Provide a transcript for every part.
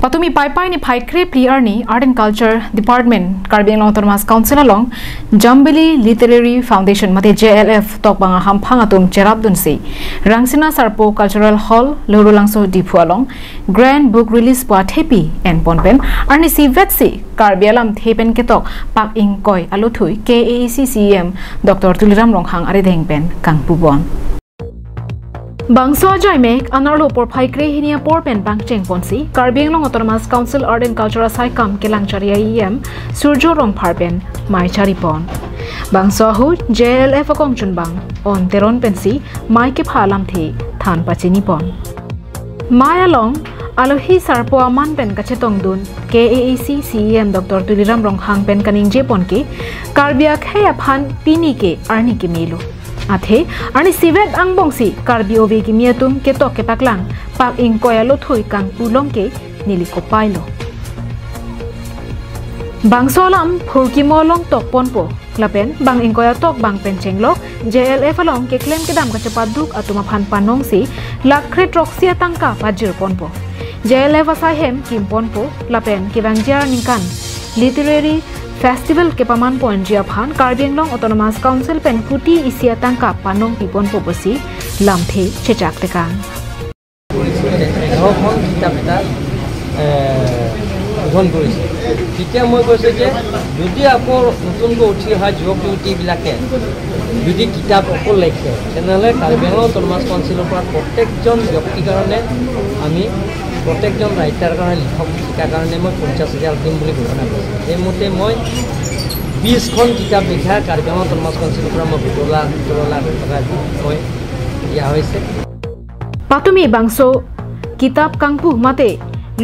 Patumi Pai ni Paikre Priar ni Art and Culture Department Karbi Anglong Autonomous Council along Jambili Literary Foundation mate JLF tok banga hampang atum cherap dunsi Rangsina Sarpo Cultural Hall Lorulangso Dipu along Grand Book Release pa Thepi and Ponpen arnisivet si Karbi alam Thepen ketok pak ingkoi alothui KAAC CEM Dr. Tuliram Ronghang arideng pen kangpu bon Bangso ajay mek anarlo por paikre hinia por pen bank cheng ponsi Karbi Anglong Autonomous Council Art and Cultural Saikam kelang charia EM surjo rong parpen mai charipon Bangso hu JLF akong chunbang on teron pensi mai ke phalam the than pachini pon Mai along alothui sarpo aman pen kachetong dun KAAC CEM Dr. Tuliram Ronghang pen kaning je pon ke Karbiak heya phan pini ke arni ke melo Athe arnisivet ang bongsi Karbi ove ki miatum ketok kepaklang pak ingkoi alothui kangpu longke niliko pailo Bangsolam phurki molong tok ponpo klapen bang ingkoi tok bang penchenglok JLF along ke claim kedam kacepaduk atuma phan panong si lakre troksia tangka pajir ponpo JLF asahem kim ponpo lapen kibangjar ningkan literary Festival ke paman pon jia phan Karbi Anglong Autonomous Council pen kuti isia tangka panong pipon poposi lamthe chechak tekan তেতিয়া মই কৈছো যে যদি আকৌ নতুনকৈ উঠি অহা যুৱক যুৱতীবিলাকে যদি কিতাপ অকল লিখে তেনেহ'লে কাৰ্বি আংলং অটোনমাছ কাউন্সিলৰ পৰা প্ৰত্যেকজন ব্যক্তিৰ কাৰণে আমি প্ৰত্যেকজন ৰাইটাৰ কাৰণে লিখক লিখাৰ কাৰণে মই 50,000 দিম বুলি ঘোষণা কৰিছোঁ সেইমতে মই 20খন কিতাপ লিখা কাৰ্বি আংলং অটোনমাছ কাউন্সিলৰ পৰা মই 2 লাখ টকা মই দিয়া হৈছে Patumi Bangso Kitab Kangpu mate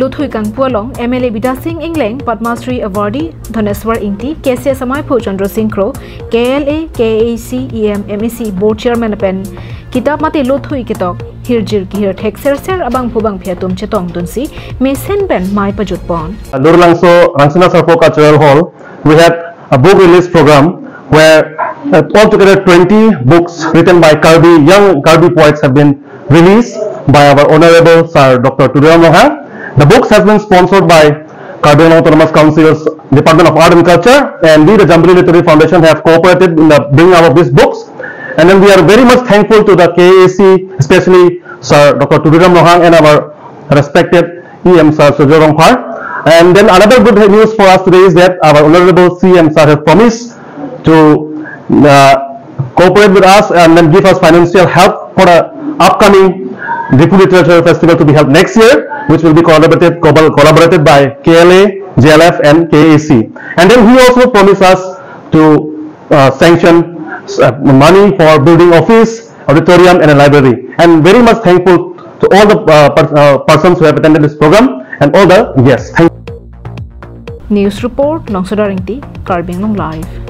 Lothui Kangpu along MLA Bida Singh Ingleng Padmasri Awardee Dhaneswar Ingti KC Samai Phu Chandra Singh Kro KLA KAAC EM MEC Board Chairman pen Kitab mate Lothui ketok hirjir ki hir thek ser abang phubang phiatum chetong dunsi mesen pen mai pajut pon Lorulangso Rangsina Sarpo Cultural Hall we had a book release program where altogether 20 books written by young Karbi poets have been released by our Honorable Sir Dr. Tuliram Ronghang. The books has been sponsored by Karbi Anglong Autonomous Council's Department of Art and Culture, and we, the Jambili Literary Foundation, have cooperated in the bringing out of these books. And then we are very much thankful to the KAAC, especially Sir Dr. Tuliram Ronghang and our respected EM Sir Surjo Rongphar. And then another good news for us today is that our Honorable CM Sir has promised to cooperate with us and then give us financial help for the upcoming Dipu Literature Festival to be held next year, which will be collaborated by KLA, JLF and KAAC. And then he also promised us to sanction money for building office, auditorium and a library. And very much thankful to all the persons who have attended this program and all the guests. Thank you. News report Longsodaringti Karbi Anglong Live